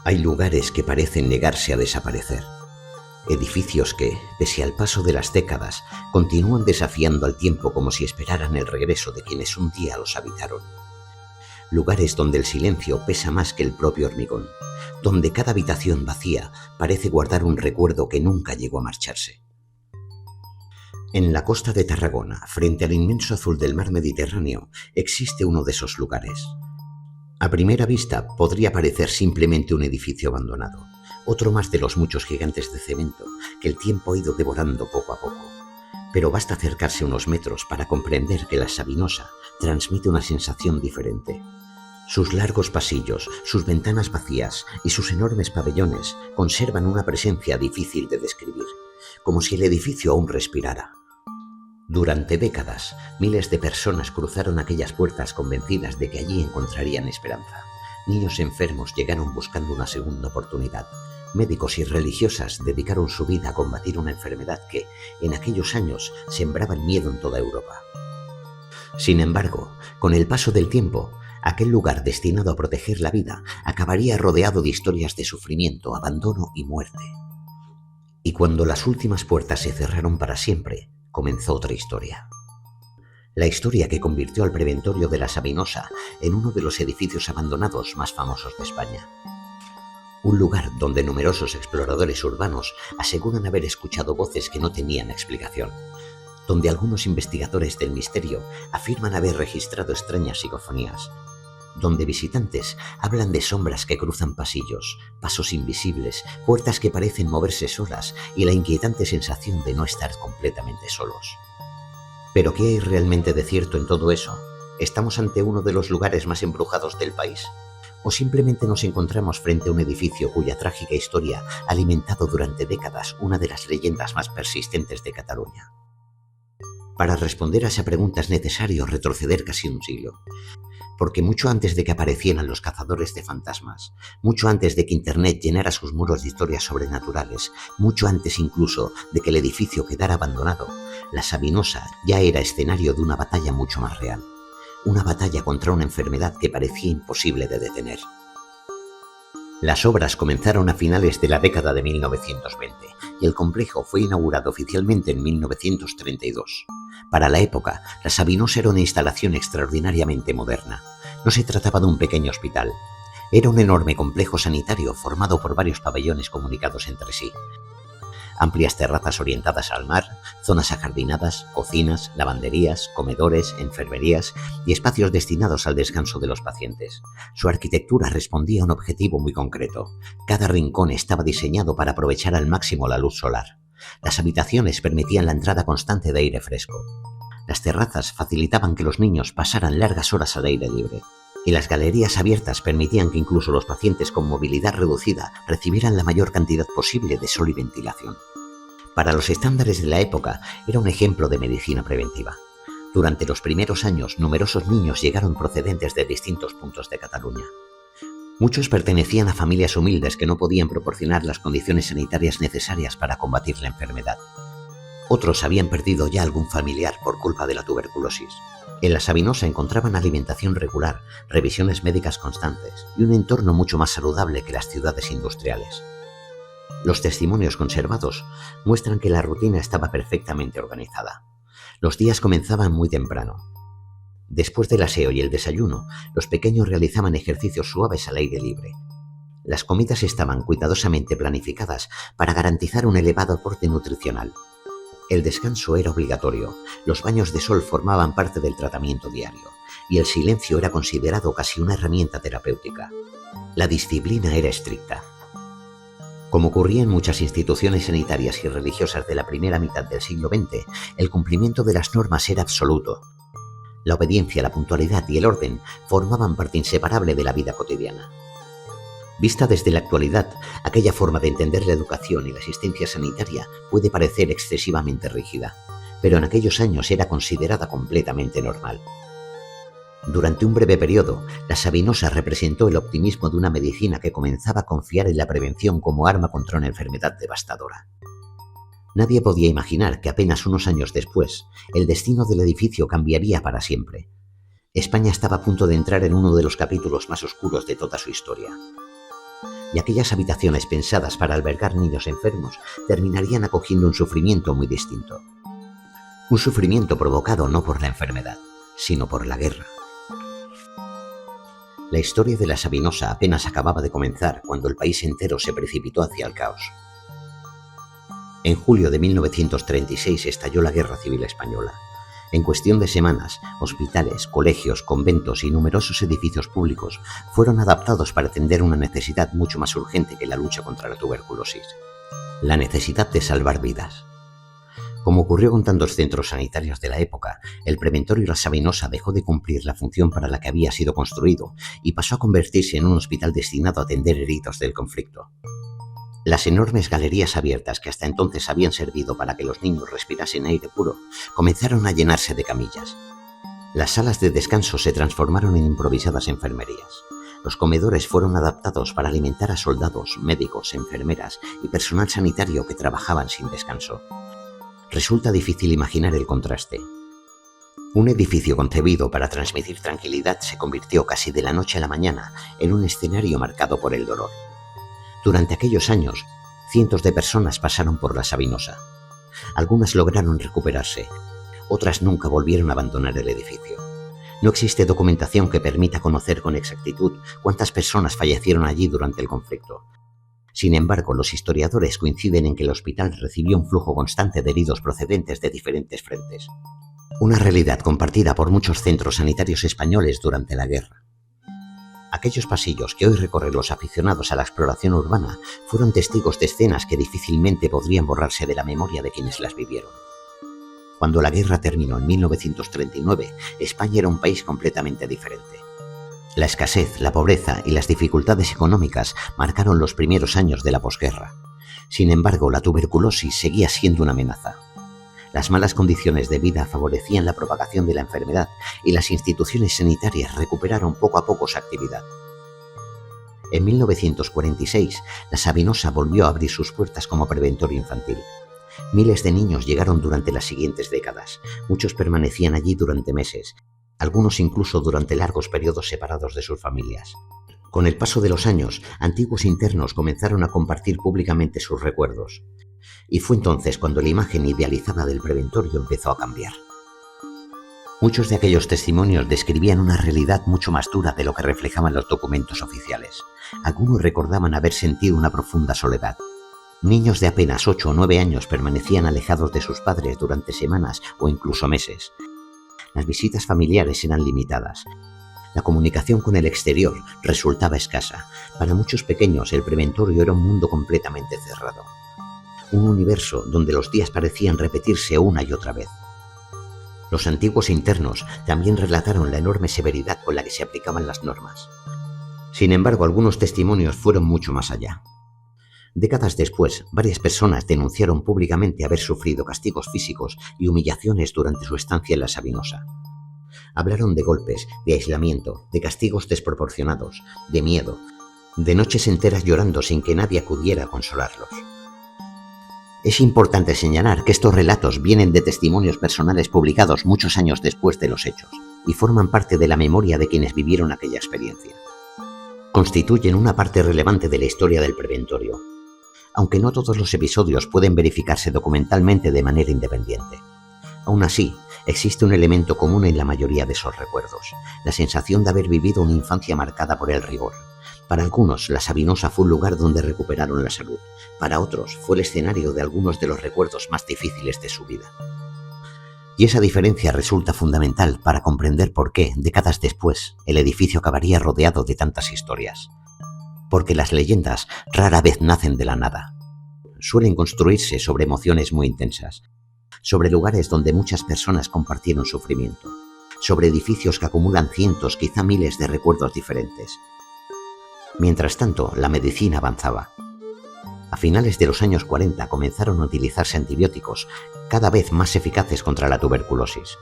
Hay lugares que parecen negarse a desaparecer. Edificios que, pese al paso de las décadas, continúan desafiando al tiempo como si esperaran el regreso de quienes un día los habitaron. Lugares donde el silencio pesa más que el propio hormigón, donde cada habitación vacía parece guardar un recuerdo que nunca llegó a marcharse. En la costa de Tarragona, frente al inmenso azul del mar Mediterráneo, existe uno de esos lugares. A primera vista podría parecer simplemente un edificio abandonado, otro más de los muchos gigantes de cemento que el tiempo ha ido devorando poco a poco. Pero basta acercarse unos metros para comprender que la Sabinosa transmite una sensación diferente. Sus largos pasillos, sus ventanas vacías y sus enormes pabellones conservan una presencia difícil de describir, como si el edificio aún respirara. Durante décadas, miles de personas cruzaron aquellas puertas convencidas de que allí encontrarían esperanza. Niños enfermos llegaron buscando una segunda oportunidad. Médicos y religiosas dedicaron su vida a combatir una enfermedad que, en aquellos años, sembraba el miedo en toda Europa. Sin embargo, con el paso del tiempo, aquel lugar destinado a proteger la vida acabaría rodeado de historias de sufrimiento, abandono y muerte. Y cuando las últimas puertas se cerraron para siempre, comenzó otra historia. La historia que convirtió al preventorio de la Sabinosa en uno de los edificios abandonados más famosos de España. Un lugar donde numerosos exploradores urbanos aseguran haber escuchado voces que no tenían explicación. Donde algunos investigadores del misterio afirman haber registrado extrañas psicofonías. Donde visitantes hablan de sombras que cruzan pasillos, pasos invisibles, puertas que parecen moverse solas y la inquietante sensación de no estar completamente solos. ¿Pero qué hay realmente de cierto en todo eso? ¿Estamos ante uno de los lugares más embrujados del país? ¿O simplemente nos encontramos frente a un edificio cuya trágica historia ha alimentado durante décadas una de las leyendas más persistentes de Cataluña? Para responder a esa pregunta es necesario retroceder casi un siglo. Porque mucho antes de que aparecieran los cazadores de fantasmas, mucho antes de que Internet llenara sus muros de historias sobrenaturales, mucho antes incluso de que el edificio quedara abandonado, la Sabinosa ya era escenario de una batalla mucho más real. Una batalla contra una enfermedad que parecía imposible de detener. Las obras comenzaron a finales de la década de 1920 y el complejo fue inaugurado oficialmente en 1932. Para la época, la Sabinosa era una instalación extraordinariamente moderna. No se trataba de un pequeño hospital. Era un enorme complejo sanitario formado por varios pabellones comunicados entre sí. Amplias terrazas orientadas al mar, zonas ajardinadas, cocinas, lavanderías, comedores, enfermerías y espacios destinados al descanso de los pacientes. Su arquitectura respondía a un objetivo muy concreto. Cada rincón estaba diseñado para aprovechar al máximo la luz solar. Las habitaciones permitían la entrada constante de aire fresco. Las terrazas facilitaban que los niños pasaran largas horas al aire libre. Y las galerías abiertas permitían que incluso los pacientes con movilidad reducida recibieran la mayor cantidad posible de sol y ventilación. Para los estándares de la época, era un ejemplo de medicina preventiva. Durante los primeros años, numerosos niños llegaron procedentes de distintos puntos de Cataluña. Muchos pertenecían a familias humildes que no podían proporcionar las condiciones sanitarias necesarias para combatir la enfermedad. Otros habían perdido ya algún familiar por culpa de la tuberculosis. En la Sabinosa encontraban alimentación regular, revisiones médicas constantes y un entorno mucho más saludable que las ciudades industriales. Los testimonios conservados muestran que la rutina estaba perfectamente organizada. Los días comenzaban muy temprano. Después del aseo y el desayuno, los pequeños realizaban ejercicios suaves al aire libre. Las comidas estaban cuidadosamente planificadas para garantizar un elevado aporte nutricional. El descanso era obligatorio, los baños de sol formaban parte del tratamiento diario, y el silencio era considerado casi una herramienta terapéutica. La disciplina era estricta. Como ocurría en muchas instituciones sanitarias y religiosas de la primera mitad del siglo XX, el cumplimiento de las normas era absoluto. La obediencia, la puntualidad y el orden formaban parte inseparable de la vida cotidiana. Vista desde la actualidad, aquella forma de entender la educación y la asistencia sanitaria puede parecer excesivamente rígida, pero en aquellos años era considerada completamente normal. Durante un breve periodo, la Sabinosa representó el optimismo de una medicina que comenzaba a confiar en la prevención como arma contra una enfermedad devastadora. Nadie podía imaginar que apenas unos años después, el destino del edificio cambiaría para siempre. España estaba a punto de entrar en uno de los capítulos más oscuros de toda su historia. Y aquellas habitaciones pensadas para albergar niños enfermos terminarían acogiendo un sufrimiento muy distinto. Un sufrimiento provocado no por la enfermedad, sino por la guerra. La historia de la Sabinosa apenas acababa de comenzar cuando el país entero se precipitó hacia el caos. En julio de 1936 estalló la Guerra Civil Española. En cuestión de semanas, hospitales, colegios, conventos y numerosos edificios públicos fueron adaptados para atender una necesidad mucho más urgente que la lucha contra la tuberculosis: la necesidad de salvar vidas. Como ocurrió con tantos centros sanitarios de la época, el Preventorio La Sabinosa dejó de cumplir la función para la que había sido construido y pasó a convertirse en un hospital destinado a atender heridos del conflicto. Las enormes galerías abiertas que hasta entonces habían servido para que los niños respirasen aire puro comenzaron a llenarse de camillas. Las salas de descanso se transformaron en improvisadas enfermerías. Los comedores fueron adaptados para alimentar a soldados, médicos, enfermeras y personal sanitario que trabajaban sin descanso. Resulta difícil imaginar el contraste. Un edificio concebido para transmitir tranquilidad se convirtió casi de la noche a la mañana en un escenario marcado por el dolor. Durante aquellos años, cientos de personas pasaron por la Sabinosa. Algunas lograron recuperarse, otras nunca volvieron a abandonar el edificio. No existe documentación que permita conocer con exactitud cuántas personas fallecieron allí durante el conflicto. Sin embargo, los historiadores coinciden en que el hospital recibió un flujo constante de heridos procedentes de diferentes frentes. Una realidad compartida por muchos centros sanitarios españoles durante la guerra. Aquellos pasillos que hoy recorren los aficionados a la exploración urbana fueron testigos de escenas que difícilmente podrían borrarse de la memoria de quienes las vivieron. Cuando la guerra terminó en 1939, España era un país completamente diferente. La escasez, la pobreza y las dificultades económicas marcaron los primeros años de la posguerra. Sin embargo, la tuberculosis seguía siendo una amenaza. Las malas condiciones de vida favorecían la propagación de la enfermedad y las instituciones sanitarias recuperaron poco a poco su actividad. En 1946, la Sabinosa volvió a abrir sus puertas como preventorio infantil. Miles de niños llegaron durante las siguientes décadas. Muchos permanecían allí durante meses, algunos incluso durante largos periodos separados de sus familias. Con el paso de los años, antiguos internos comenzaron a compartir públicamente sus recuerdos. Y fue entonces cuando la imagen idealizada del preventorio empezó a cambiar. Muchos de aquellos testimonios describían una realidad mucho más dura de lo que reflejaban los documentos oficiales. Algunos recordaban haber sentido una profunda soledad. Niños de apenas 8 o 9 años permanecían alejados de sus padres durante semanas o incluso meses. Las visitas familiares eran limitadas. La comunicación con el exterior resultaba escasa. Para muchos pequeños el preventorio era un mundo completamente cerrado. Un universo donde los días parecían repetirse una y otra vez. Los antiguos internos también relataron la enorme severidad con la que se aplicaban las normas. Sin embargo, algunos testimonios fueron mucho más allá. Décadas después, varias personas denunciaron públicamente haber sufrido castigos físicos y humillaciones durante su estancia en la Sabinosa. Hablaron de golpes, de aislamiento, de castigos desproporcionados, de miedo, de noches enteras llorando sin que nadie acudiera a consolarlos. Es importante señalar que estos relatos vienen de testimonios personales publicados muchos años después de los hechos y forman parte de la memoria de quienes vivieron aquella experiencia. Constituyen una parte relevante de la historia del preventorio, aunque no todos los episodios pueden verificarse documentalmente de manera independiente. Aún así, existe un elemento común en la mayoría de esos recuerdos: la sensación de haber vivido una infancia marcada por el rigor. Para algunos, la Sabinosa fue un lugar donde recuperaron la salud. Para otros, fue el escenario de algunos de los recuerdos más difíciles de su vida. Y esa diferencia resulta fundamental para comprender por qué, décadas después, el edificio acabaría rodeado de tantas historias. porque las leyendas rara vez nacen de la nada. Suelen construirse sobre emociones muy intensas, sobre lugares donde muchas personas compartieron sufrimiento, sobre edificios que acumulan cientos, quizá miles de recuerdos diferentes. Mientras tanto, la medicina avanzaba. A finales de los años 40 comenzaron a utilizarse antibióticos cada vez más eficaces contra la tuberculosis.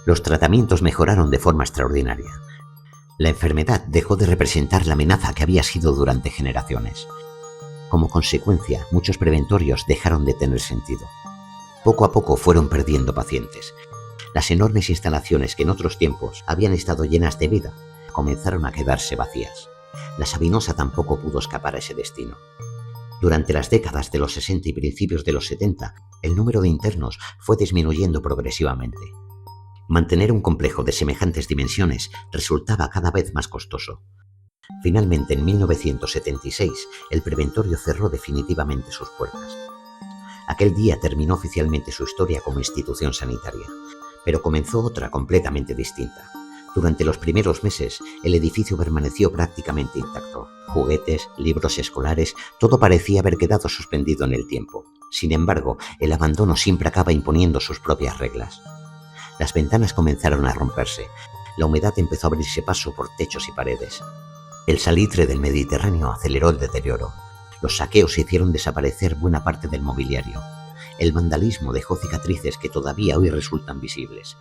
Los tratamientos mejoraron de forma extraordinaria. La enfermedad dejó de representar la amenaza que había sido durante generaciones. Como consecuencia, muchos preventorios dejaron de tener sentido. Poco a poco fueron perdiendo pacientes. Las enormes instalaciones que en otros tiempos habían estado llenas de vida comenzaron a quedarse vacías. La Sabinosa tampoco pudo escapar a ese destino. Durante las décadas de los 60 y principios de los 70, el número de internos fue disminuyendo progresivamente. Mantener un complejo de semejantes dimensiones resultaba cada vez más costoso. Finalmente, en 1976, el preventorio cerró definitivamente sus puertas. Aquel día terminó oficialmente su historia como institución sanitaria, pero comenzó otra completamente distinta. Durante los primeros meses, el edificio permaneció prácticamente intacto. Juguetes, libros escolares, todo parecía haber quedado suspendido en el tiempo. Sin embargo, el abandono siempre acaba imponiendo sus propias reglas. Las ventanas comenzaron a romperse. La humedad empezó a abrirse paso por techos y paredes. El salitre del Mediterráneo aceleró el deterioro. Los saqueos hicieron desaparecer buena parte del mobiliario. El vandalismo dejó cicatrices que todavía hoy resultan visibles.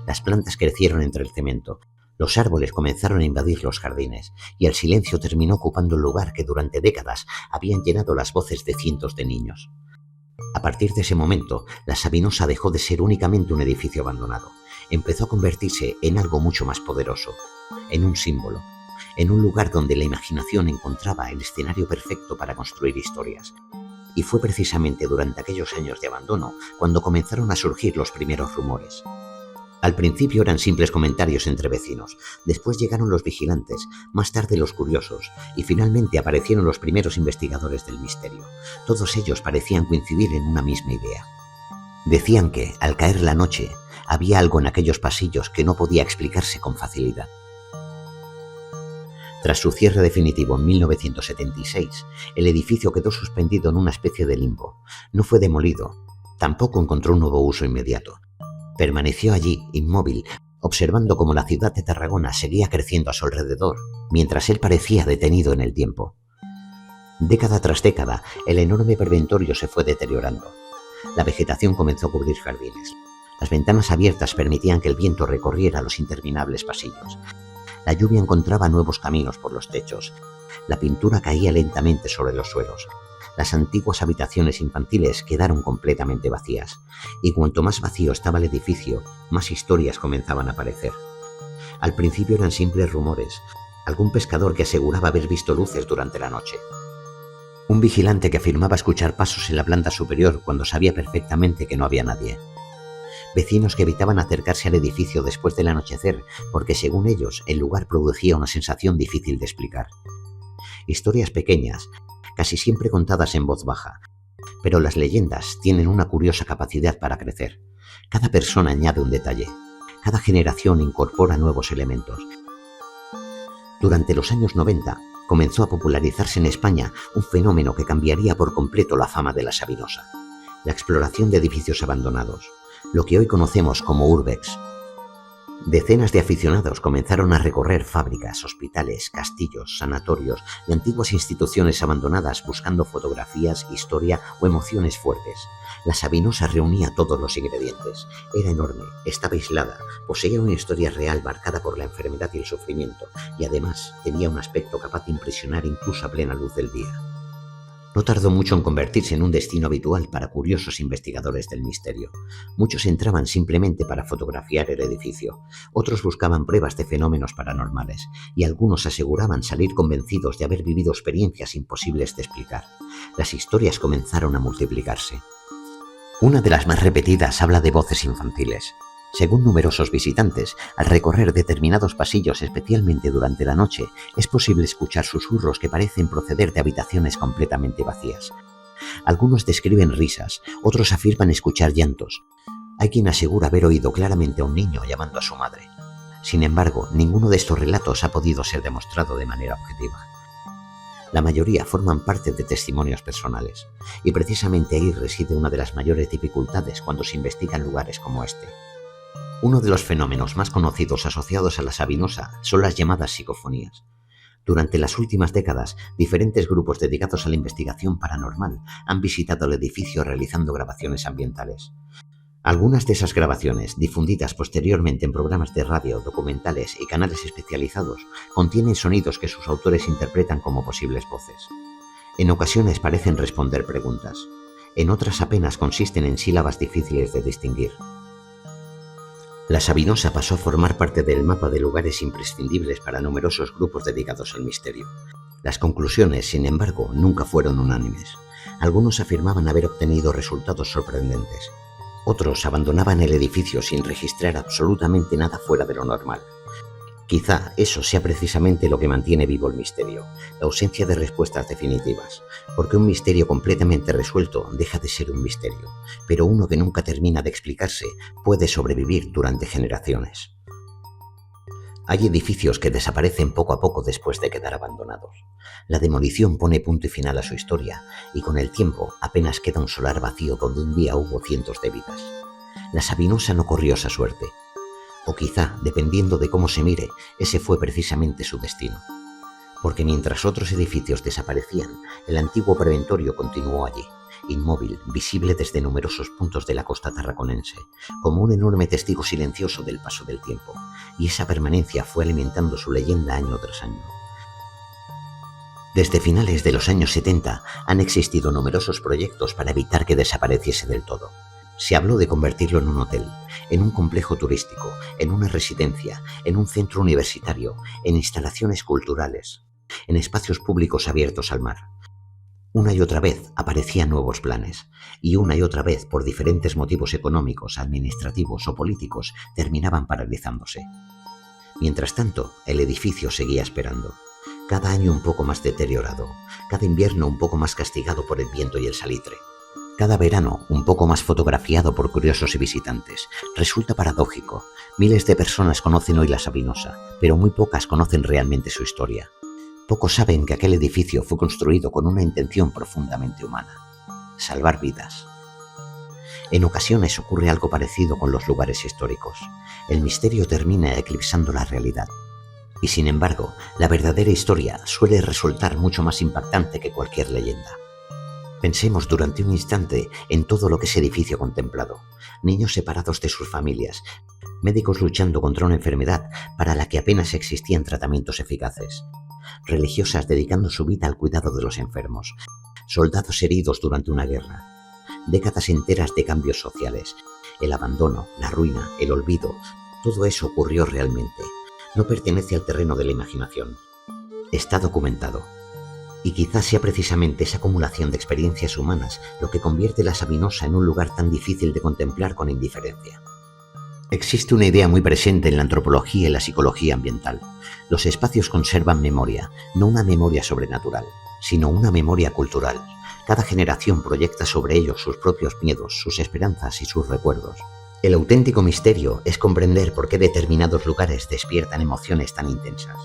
Las plantas crecieron entre el cemento, los árboles comenzaron a invadir los jardines y el silencio terminó ocupando el lugar que durante décadas habían llenado las voces de cientos de niños. A partir de ese momento, la Sabinosa dejó de ser únicamente un edificio abandonado. Empezó a convertirse en algo mucho más poderoso, en un símbolo, en un lugar donde la imaginación encontraba el escenario perfecto para construir historias. Y fue precisamente durante aquellos años de abandono cuando comenzaron a surgir los primeros rumores. Al principio eran simples comentarios entre vecinos, después llegaron los vigilantes, más tarde los curiosos, y finalmente aparecieron los primeros investigadores del misterio. Todos ellos parecían coincidir en una misma idea. Decían que, al caer la noche, había algo en aquellos pasillos que no podía explicarse con facilidad. Tras su cierre definitivo en 1976, el edificio quedó suspendido en una especie de limbo. No fue demolido, tampoco encontró un nuevo uso inmediato. Permaneció allí, inmóvil, observando cómo la ciudad de Tarragona seguía creciendo a su alrededor, mientras él parecía detenido en el tiempo. Década tras década, el enorme preventorio se fue deteriorando. La vegetación comenzó a cubrir jardines. Las ventanas abiertas permitían que el viento recorriera los interminables pasillos. La lluvia encontraba nuevos caminos por los techos. La pintura caía lentamente sobre los suelos. Las antiguas habitaciones infantiles quedaron completamente vacías, y cuanto más vacío estaba el edificio, más historias comenzaban a aparecer. Al principio eran simples rumores, algún pescador que aseguraba haber visto luces durante la noche. Un vigilante que afirmaba escuchar pasos en la planta superior cuando sabía perfectamente que no había nadie. Vecinos que evitaban acercarse al edificio después del anochecer porque, según ellos, el lugar producía una sensación difícil de explicar. Historias pequeñas, casi siempre contadas en voz baja, pero las leyendas tienen una curiosa capacidad para crecer. Cada persona añade un detalle, cada generación incorpora nuevos elementos. Durante los años 90 comenzó a popularizarse en España un fenómeno que cambiaría por completo la fama de la Sabinosa: la exploración de edificios abandonados, lo que hoy conocemos como urbex. Decenas de aficionados comenzaron a recorrer fábricas, hospitales, castillos, sanatorios y antiguas instituciones abandonadas buscando fotografías, historia o emociones fuertes. La Sabinosa reunía todos los ingredientes. Era enorme, estaba aislada, poseía una historia real marcada por la enfermedad y el sufrimiento, y además tenía un aspecto capaz de impresionar incluso a plena luz del día. No tardó mucho en convertirse en un destino habitual para curiosos investigadores del misterio. Muchos entraban simplemente para fotografiar el edificio, otros buscaban pruebas de fenómenos paranormales, y algunos aseguraban salir convencidos de haber vivido experiencias imposibles de explicar. Las historias comenzaron a multiplicarse. Una de las más repetidas habla de voces infantiles. Según numerosos visitantes, al recorrer determinados pasillos, especialmente durante la noche, es posible escuchar susurros que parecen proceder de habitaciones completamente vacías. Algunos describen risas, otros afirman escuchar llantos. Hay quien asegura haber oído claramente a un niño llamando a su madre. Sin embargo, ninguno de estos relatos ha podido ser demostrado de manera objetiva. La mayoría forman parte de testimonios personales, y precisamente ahí reside una de las mayores dificultades cuando se investigan lugares como este. Uno de los fenómenos más conocidos asociados a la Sabinosa son las llamadas psicofonías. Durante las últimas décadas, diferentes grupos dedicados a la investigación paranormal han visitado el edificio realizando grabaciones ambientales. Algunas de esas grabaciones, difundidas posteriormente en programas de radio, documentales y canales especializados, contienen sonidos que sus autores interpretan como posibles voces. En ocasiones parecen responder preguntas, en otras apenas consisten en sílabas difíciles de distinguir. La Sabinosa pasó a formar parte del mapa de lugares imprescindibles para numerosos grupos dedicados al misterio. Las conclusiones, sin embargo, nunca fueron unánimes. Algunos afirmaban haber obtenido resultados sorprendentes. Otros abandonaban el edificio sin registrar absolutamente nada fuera de lo normal. Quizá eso sea precisamente lo que mantiene vivo el misterio, la ausencia de respuestas definitivas, porque un misterio completamente resuelto deja de ser un misterio, pero uno que nunca termina de explicarse puede sobrevivir durante generaciones. Hay edificios que desaparecen poco a poco después de quedar abandonados. La demolición pone punto y final a su historia, y con el tiempo apenas queda un solar vacío donde un día hubo cientos de vidas. La Sabinosa no corrió esa suerte. O quizá, dependiendo de cómo se mire, ese fue precisamente su destino. Porque mientras otros edificios desaparecían, el antiguo preventorio continuó allí, inmóvil, visible desde numerosos puntos de la costa tarraconense, como un enorme testigo silencioso del paso del tiempo, y esa permanencia fue alimentando su leyenda año tras año. Desde finales de los años 70 han existido numerosos proyectos para evitar que desapareciese del todo. Se habló de convertirlo en un hotel, en un complejo turístico, en una residencia, en un centro universitario, en instalaciones culturales, en espacios públicos abiertos al mar. Una y otra vez aparecían nuevos planes, y una y otra vez, por diferentes motivos económicos, administrativos o políticos, terminaban paralizándose. Mientras tanto, el edificio seguía esperando. Cada año un poco más deteriorado, cada invierno un poco más castigado por el viento y el salitre. Cada verano, un poco más fotografiado por curiosos y visitantes. Resulta paradójico. Miles de personas conocen hoy la Sabinosa, pero muy pocas conocen realmente su historia. Pocos saben que aquel edificio fue construido con una intención profundamente humana: salvar vidas. En ocasiones ocurre algo parecido con los lugares históricos. El misterio termina eclipsando la realidad. Y sin embargo, la verdadera historia suele resultar mucho más impactante que cualquier leyenda. Pensemos durante un instante en todo lo que ese edificio ha contemplado. Niños separados de sus familias, médicos luchando contra una enfermedad para la que apenas existían tratamientos eficaces, religiosas dedicando su vida al cuidado de los enfermos, soldados heridos durante una guerra, décadas enteras de cambios sociales, el abandono, la ruina, el olvido. Todo eso ocurrió realmente. No pertenece al terreno de la imaginación. Está documentado. Y quizás sea precisamente esa acumulación de experiencias humanas lo que convierte la Sabinosa en un lugar tan difícil de contemplar con indiferencia. Existe una idea muy presente en la antropología y la psicología ambiental. Los espacios conservan memoria, no una memoria sobrenatural, sino una memoria cultural. Cada generación proyecta sobre ellos sus propios miedos, sus esperanzas y sus recuerdos. El auténtico misterio es comprender por qué determinados lugares despiertan emociones tan intensas.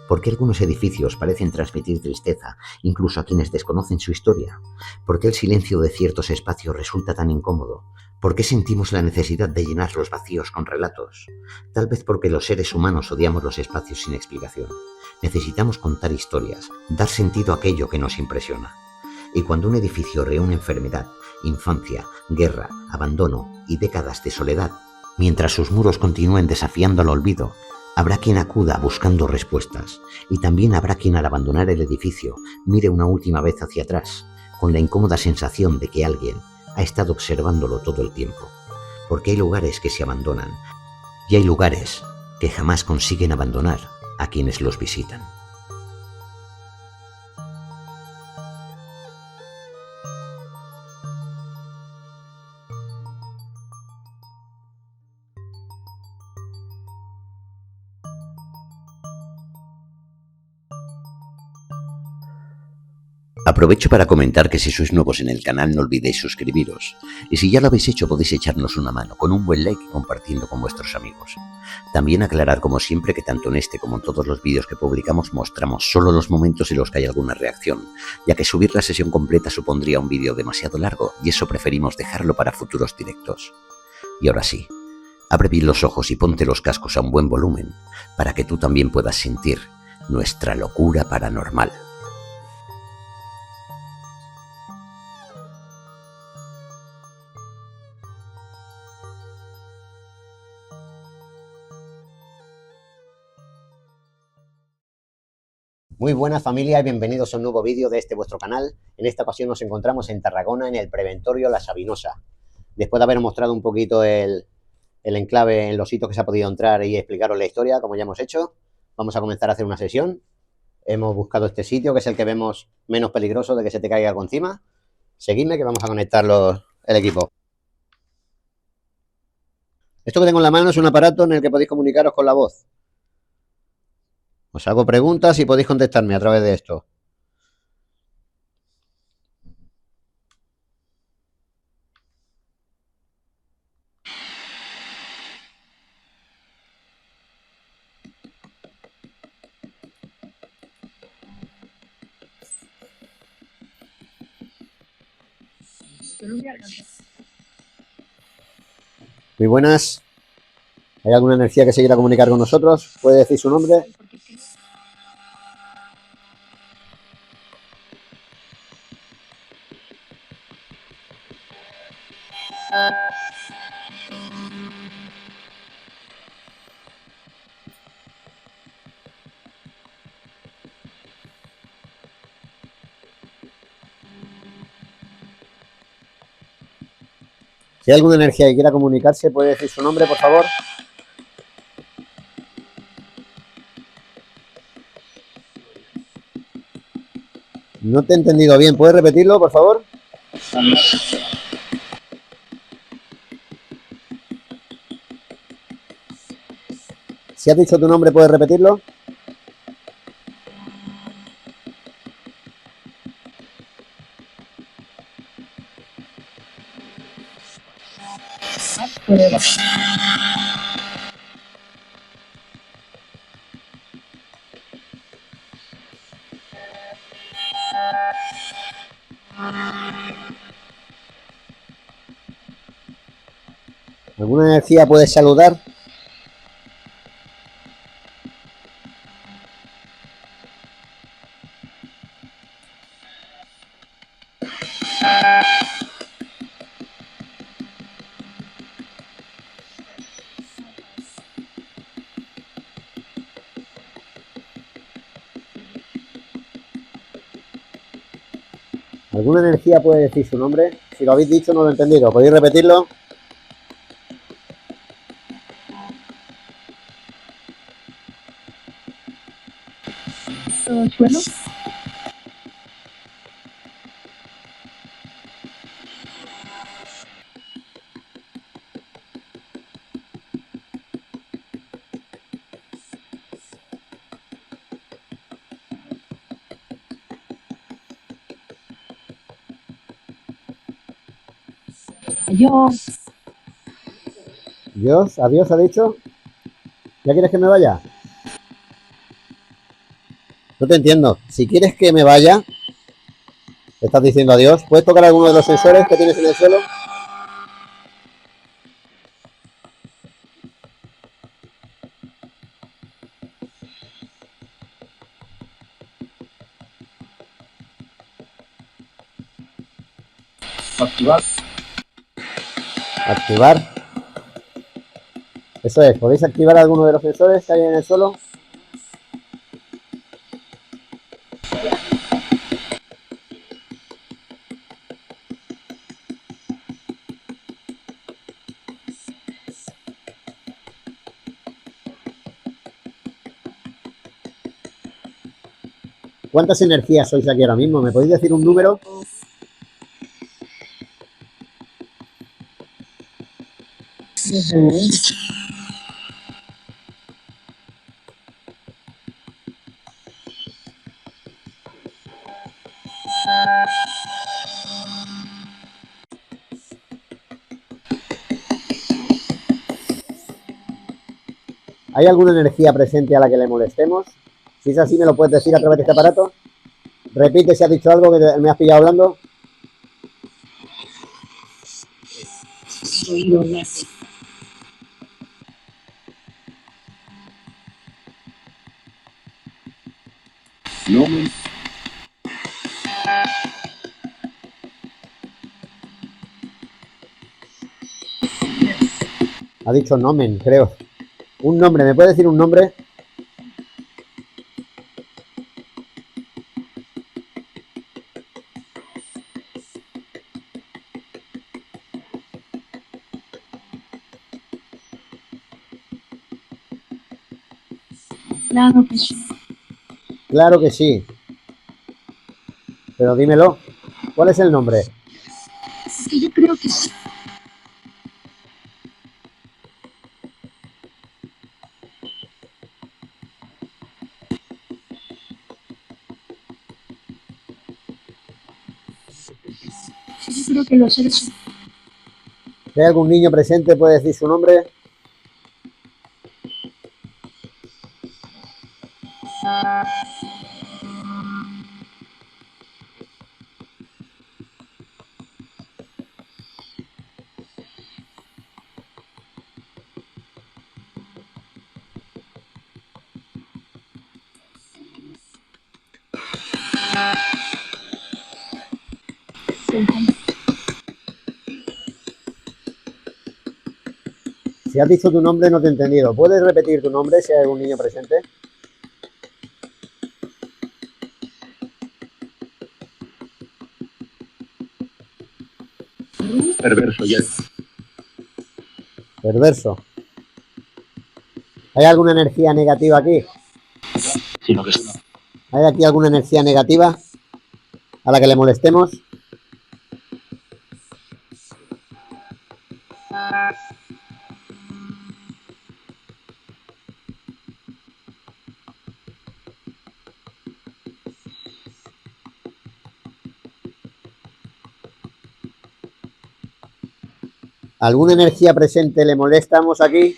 ¿Por qué algunos edificios parecen transmitir tristeza, incluso a quienes desconocen su historia? ¿Por qué el silencio de ciertos espacios resulta tan incómodo? ¿Por qué sentimos la necesidad de llenar los vacíos con relatos? Tal vez porque los seres humanos odiamos los espacios sin explicación. Necesitamos contar historias, dar sentido a aquello que nos impresiona. Y cuando un edificio reúne enfermedad, infancia, guerra, abandono y décadas de soledad, mientras sus muros continúen desafiando al olvido, habrá quien acuda buscando respuestas, y también habrá quien al abandonar el edificio mire una última vez hacia atrás, con la incómoda sensación de que alguien ha estado observándolo todo el tiempo. Porque hay lugares que se abandonan, y hay lugares que jamás consiguen abandonar a quienes los visitan. Aprovecho para comentar que si sois nuevos en el canal no olvidéis suscribiros, y si ya lo habéis hecho podéis echarnos una mano con un buen like y compartiendo con vuestros amigos. También aclarar como siempre que tanto en este como en todos los vídeos que publicamos mostramos solo los momentos en los que hay alguna reacción, ya que subir la sesión completa supondría un vídeo demasiado largo y eso preferimos dejarlo para futuros directos. Y ahora sí, abre bien los ojos y ponte los cascos a un buen volumen para que tú también puedas sentir nuestra locura paranormal. Muy buenas familia y bienvenidos a un nuevo vídeo de este vuestro canal. En esta ocasión nos encontramos en Tarragona, en el Preventorio La Sabinosa. Después de haber mostrado un poquito el enclave en los sitios que se ha podido entrar y explicaros la historia, como ya hemos hecho, vamos a comenzar a hacer una sesión. Hemos buscado este sitio, que es el que vemos menos peligroso de que se te caiga algo encima. Seguidme que vamos a conectar el equipo. Esto que tengo en la mano es un aparato en el que podéis comunicaros con la voz. Os hago preguntas y podéis contestarme a través de esto. Muy buenas. ¿Hay alguna energía que se quiera comunicar con nosotros? ¿Puede decir su nombre? Si hay alguna energía que quiera comunicarse, ¿puede decir su nombre, por favor? No te he entendido bien. ¿Puedes repetirlo, por favor? Si has dicho tu nombre, ¿puedes repetirlo? ¿Alguna energía puede saludar? ¿Alguna energía puede decir su nombre? Si lo habéis dicho, no lo he entendido. ¿Podéis repetirlo? Suelo. Adiós. Dios, adiós, ha dicho. ¿Ya quieres que me vaya? No te entiendo. Si quieres que me vaya, estás diciendo adiós. ¿Puedes tocar alguno de los sensores que tienes en el suelo? Activar. Activar. Eso es. ¿Podéis activar alguno de los sensores que hay en el suelo? ¿Cuántas energías sois aquí ahora mismo? ¿Me podéis decir un número? ¿Hay alguna energía presente a la que le molestemos? Si es así, ¿me lo puedes decir a través de este aparato? Repite si has dicho algo que me has pillado hablando. Oído gato. Nomen, Ha dicho nomen, creo. Un nombre, ¿me puede decir un nombre? Claro que sí. Claro que sí, pero dímelo. ¿Cuál es el nombre? Es que yo creo que sí. Sí, yo creo que los seres Si hay algún niño presente, ¿puede decir su nombre? humanos. Si has dicho tu nombre, no te he entendido. ¿Puedes repetir tu nombre si hay algún niño presente? perverso ya. Perverso. ¿Hay alguna energía negativa aquí? Sino que es una. ¿Hay aquí alguna energía negativa a la que le molestemos? ¿Alguna energía presente le molestamos aquí?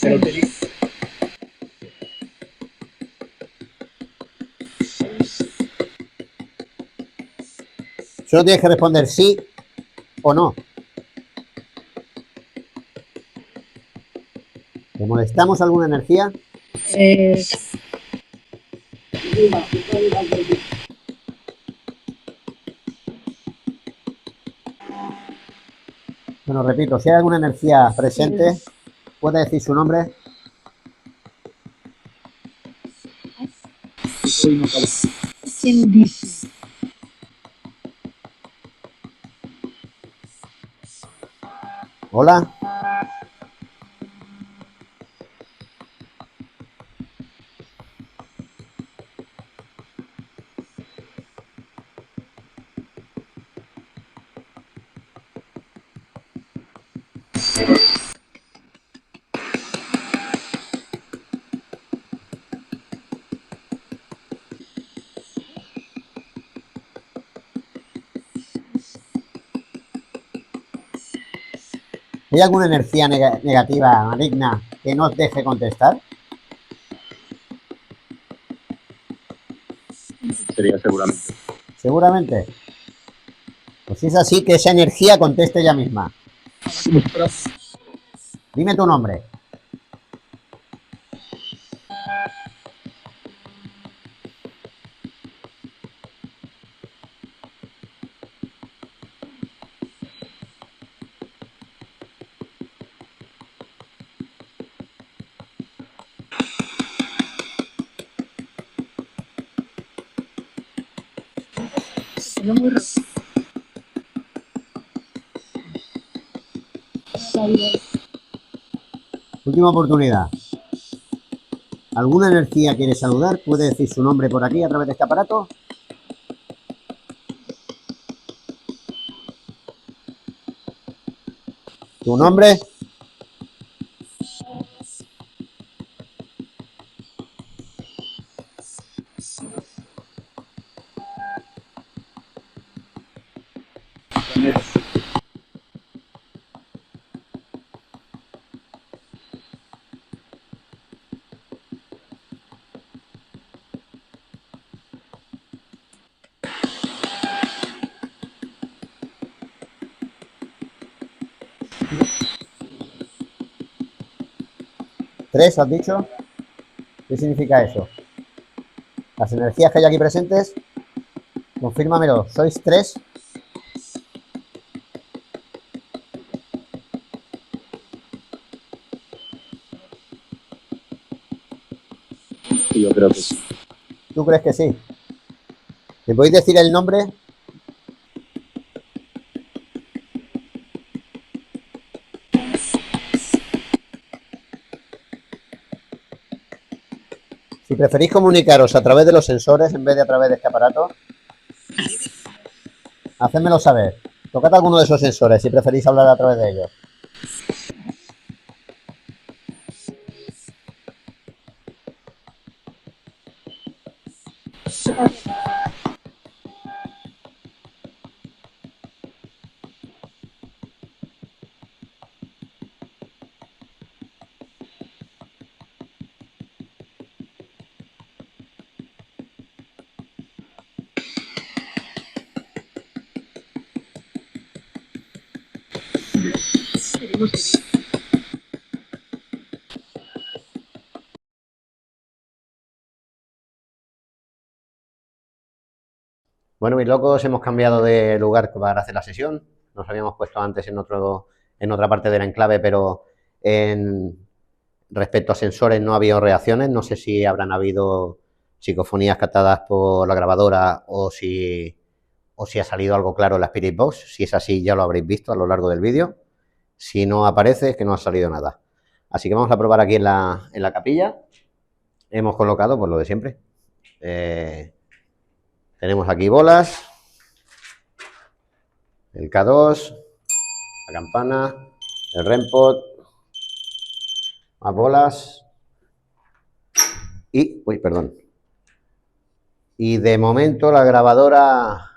Pero te digo, Solo tienes que responder sí o no. ¿Le molestamos alguna energía? Eh, Bueno, repito, si hay alguna energía presente, ¿puede decir su nombre? soy no cabe. ¿Quién dice? Hola. ¿Hay alguna energía negativa, maligna, que no os deje contestar? Sería seguramente. Seguramente. Pues si es así, que esa energía conteste ella misma. Dime tu nombre. Quedó muy rápido. Última oportunidad. ¿Alguna energía quiere saludar? ¿Puede decir su nombre por aquí a través de este aparato? ¿Tu nombre? ¿Tres has dicho? ¿Qué significa eso? Las energías que hay aquí presentes, confírmamelo, ¿sois tres? Yo creo que sí. ¿Tú crees que sí? ¿Me podéis decir el nombre? Si preferís comunicaros a través de los sensores en vez de a través de este aparato, hacedmelo saber. Tocad alguno de esos sensores si preferís hablar a través de ellos. Bueno, mis locos, hemos cambiado de lugar para hacer la sesión. Nos habíamos puesto antes en otra parte del enclave, pero respecto a sensores no ha habido reacciones. No sé si habrán habido psicofonías captadas por la grabadora o si ha salido algo claro en la Spirit Box. Si es así, ya lo habréis visto a lo largo del vídeo. Si no aparece, es que no ha salido nada. Así que vamos a probar aquí en la capilla. Hemos colocado, pues lo de siempre. Tenemos aquí bolas, el K2, la campana, el REM-pod, más bolas y... Uy, perdón. Y de momento la grabadora...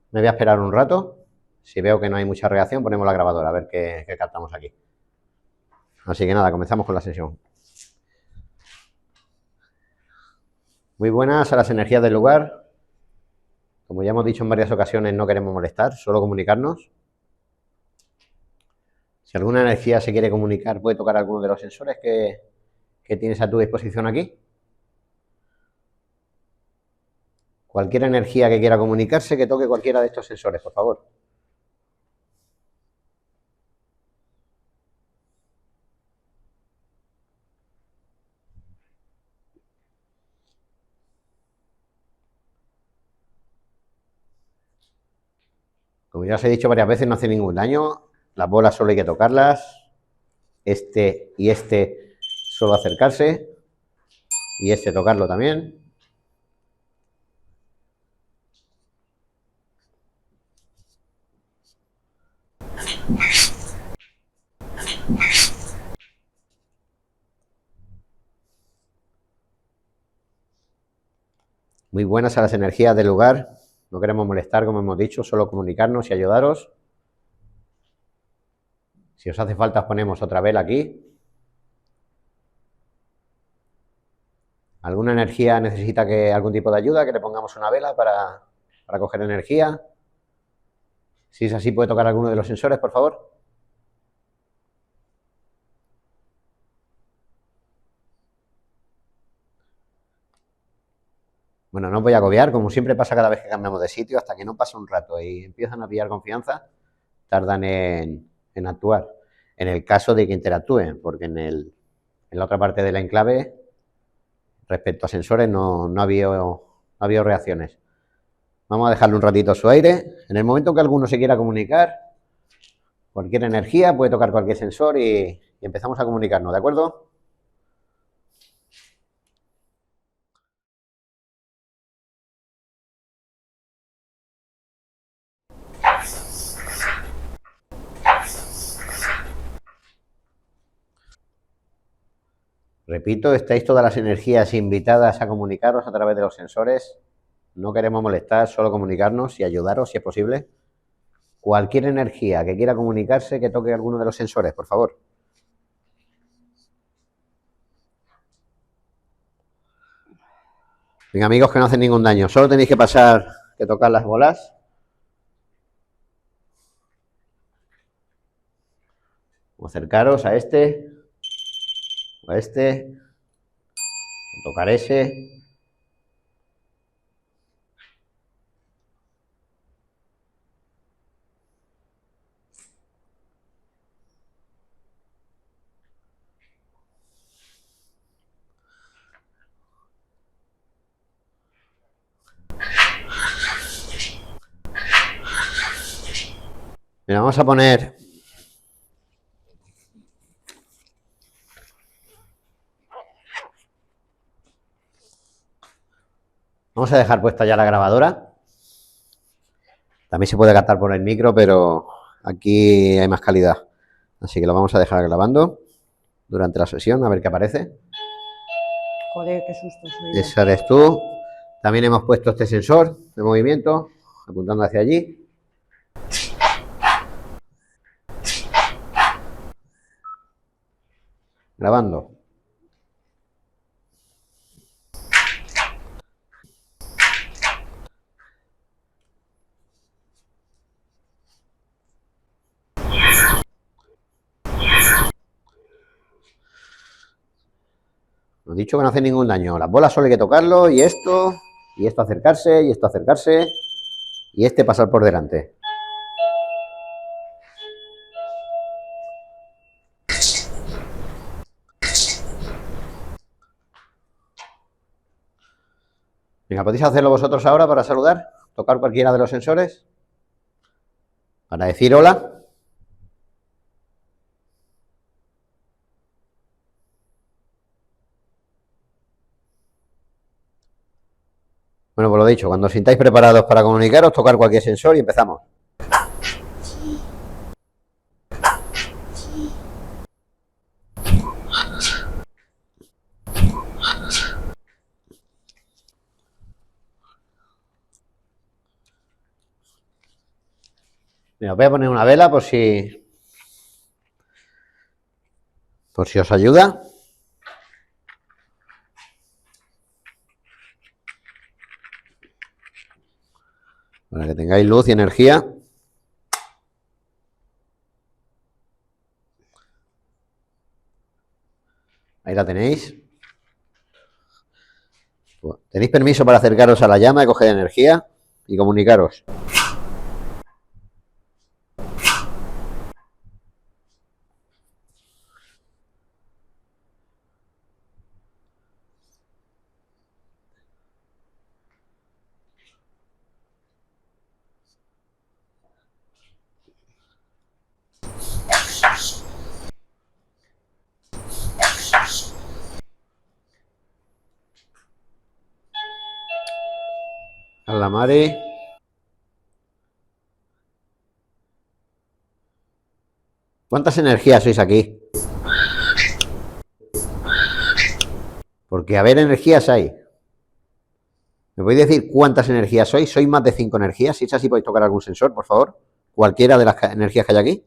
Me voy a esperar un rato. Si veo que no hay mucha reacción, ponemos la grabadora a ver qué captamos aquí. Así que nada, comenzamos con la sesión. Muy buenas a las energías del lugar. Como ya hemos dicho en varias ocasiones, no queremos molestar, solo comunicarnos. Si alguna energía se quiere comunicar, puede tocar alguno de los sensores que tienes a tu disposición aquí. Cualquier energía que quiera comunicarse, que toque cualquiera de estos sensores, por favor. Como ya os he dicho varias veces, no hace ningún daño. Las bolas solo hay que tocarlas. Este y este solo acercarse. Y este tocarlo también. Muy buenas a las energías del lugar. No queremos molestar, como hemos dicho, solo comunicarnos y ayudaros. Si os hace falta, os ponemos otra vela aquí. ¿Alguna energía necesita algún tipo de ayuda? Que le pongamos una vela para coger energía. Si es así, puede tocar alguno de los sensores, por favor. Bueno, no os voy a agobiar, como siempre pasa cada vez que cambiamos de sitio, hasta que no pasa un rato y empiezan a pillar confianza, tardan en actuar. En el caso de que interactúen, porque en la otra parte del enclave, respecto a sensores, no ha habido reacciones. Vamos a dejarle un ratito a su aire. En el momento que alguno se quiera comunicar, cualquier energía, puede tocar cualquier sensor y empezamos a comunicarnos, ¿de acuerdo? Repito, estáis todas las energías invitadas a comunicaros a través de los sensores. No queremos molestar, solo comunicarnos y ayudaros si es posible. Cualquier energía que quiera comunicarse, que toque alguno de los sensores, por favor. Venga, amigos, que no hacen ningún daño. Solo tenéis que pasar, que tocar las bolas. Acercaros a este, tocar ese. Mira, vamos a poner... Vamos a dejar puesta ya la grabadora. También se puede captar por el micro, pero aquí hay más calidad. Así que lo vamos a dejar grabando durante la sesión, a ver qué aparece. Joder, qué susto soy. Esa eres tú. También hemos puesto este sensor de movimiento, apuntando hacia allí. Grabando. Nos he dicho que no hace ningún daño. Las bolas solo hay que tocarlo y esto acercarse, y esto acercarse, y este pasar por delante. Venga, ¿podéis hacerlo vosotros ahora para saludar? Tocar cualquiera de los sensores. Para decir hola. Bueno, pues lo dicho, cuando os sintáis preparados para comunicaros, tocar cualquier sensor y empezamos. Mira, os voy a poner una vela por si os ayuda. Para que tengáis luz y energía. Ahí la tenéis. Tenéis permiso para acercaros a la llama y coger energía y comunicaros. A la madre. ¿Cuántas energías sois aquí? Porque a ver, energías hay. ¿Me podéis decir cuántas energías sois? ¿Sois más de 5 energías? Si es así, podéis tocar algún sensor, por favor. Cualquiera de las energías que hay aquí.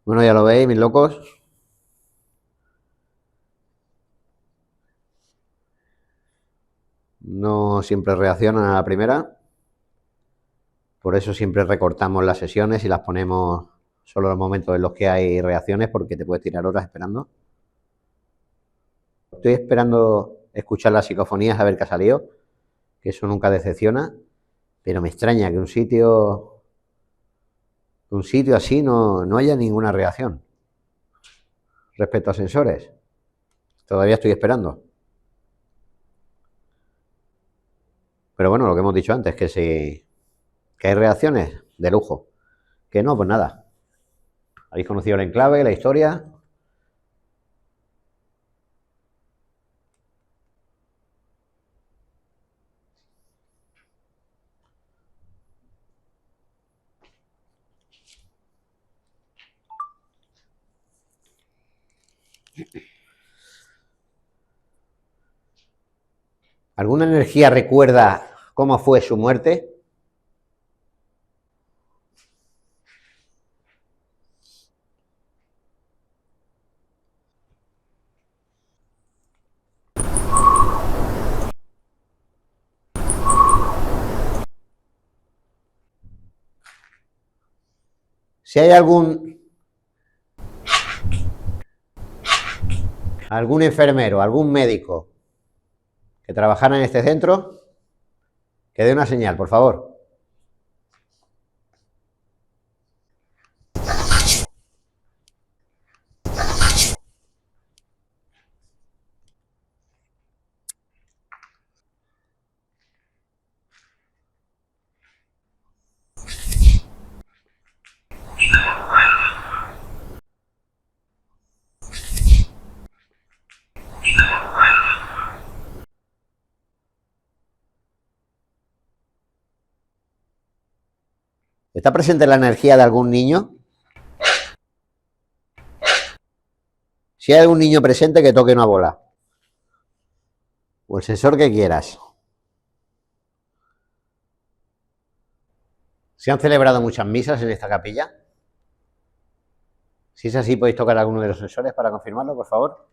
Bueno, ya lo veis, mis locos. No siempre reaccionan a la primera. Por eso siempre recortamos las sesiones y las ponemos solo en los momentos en los que hay reacciones, porque te puedes tirar horas esperando. Estoy esperando escuchar las psicofonías a ver qué ha salido, que eso nunca decepciona, pero me extraña que un sitio así no haya ninguna reacción respecto a sensores. Todavía estoy esperando. Pero bueno, lo que hemos dicho antes, que hay reacciones de lujo. Que no, pues nada. Habéis conocido el enclave, la historia. ¿Alguna energía recuerda cómo fue su muerte? Si hay algún enfermero, algún médico que trabajara en este centro, que dé una señal, por favor. ¿Está presente la energía de algún niño? Si hay algún niño presente, que toque una bola. O el sensor que quieras. ¿Se han celebrado muchas misas en esta capilla? Si es así, podéis tocar alguno de los sensores para confirmarlo, por favor.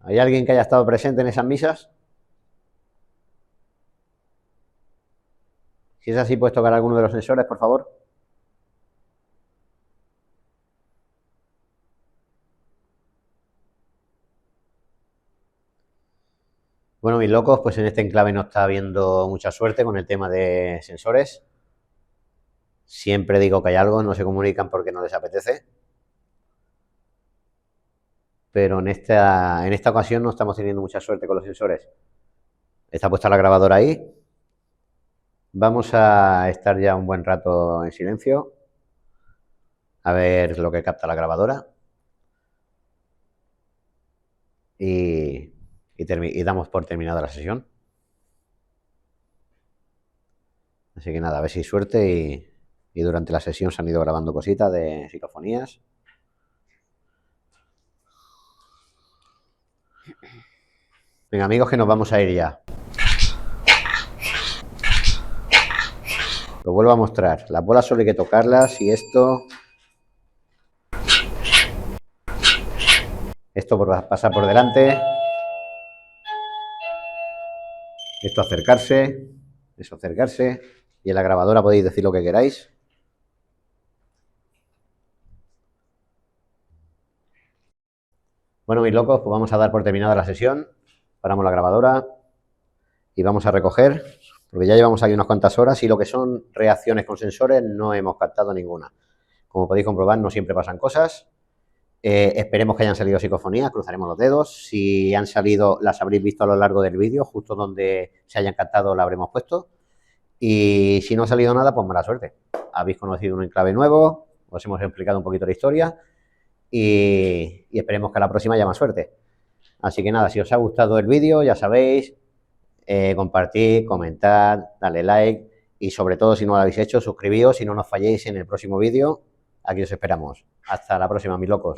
¿Hay alguien que haya estado presente en esas misas? Si es así, puedes tocar alguno de los sensores, por favor. Bueno, mis locos, pues en este enclave no está habiendo mucha suerte con el tema de sensores. Siempre digo que hay algo, no se comunican porque no les apetece. Pero en esta ocasión no estamos teniendo mucha suerte con los sensores. Está puesta la grabadora ahí. Vamos a estar ya un buen rato en silencio, a ver lo que capta la grabadora. Y damos por terminada la sesión. Así que nada, a ver si hay suerte y durante la sesión se han ido grabando cositas de psicofonías. Venga, amigos, que nos vamos a ir ya. Lo vuelvo a mostrar. Las bolas solo hay que tocarlas y esto pasa por delante. Esto acercarse, eso acercarse. Y en la grabadora podéis decir lo que queráis. Bueno, mis locos, pues vamos a dar por terminada la sesión. Paramos la grabadora y vamos a recoger, porque ya llevamos aquí unas cuantas horas y lo que son reacciones con sensores no hemos captado ninguna. Como podéis comprobar, no siempre pasan cosas. Esperemos que hayan salido psicofonías, cruzaremos los dedos. Si han salido, las habréis visto a lo largo del vídeo, justo donde se hayan captado la habremos puesto. Y si no ha salido nada, pues mala suerte. Habéis conocido un enclave nuevo, os hemos explicado un poquito la historia y esperemos que a la próxima haya más suerte. Así que nada, si os ha gustado el vídeo, ya sabéis, compartid, comentad, dale like y sobre todo, si no lo habéis hecho, suscribíos y no nos falléis en el próximo vídeo. Aquí os esperamos. Hasta la próxima, mis locos.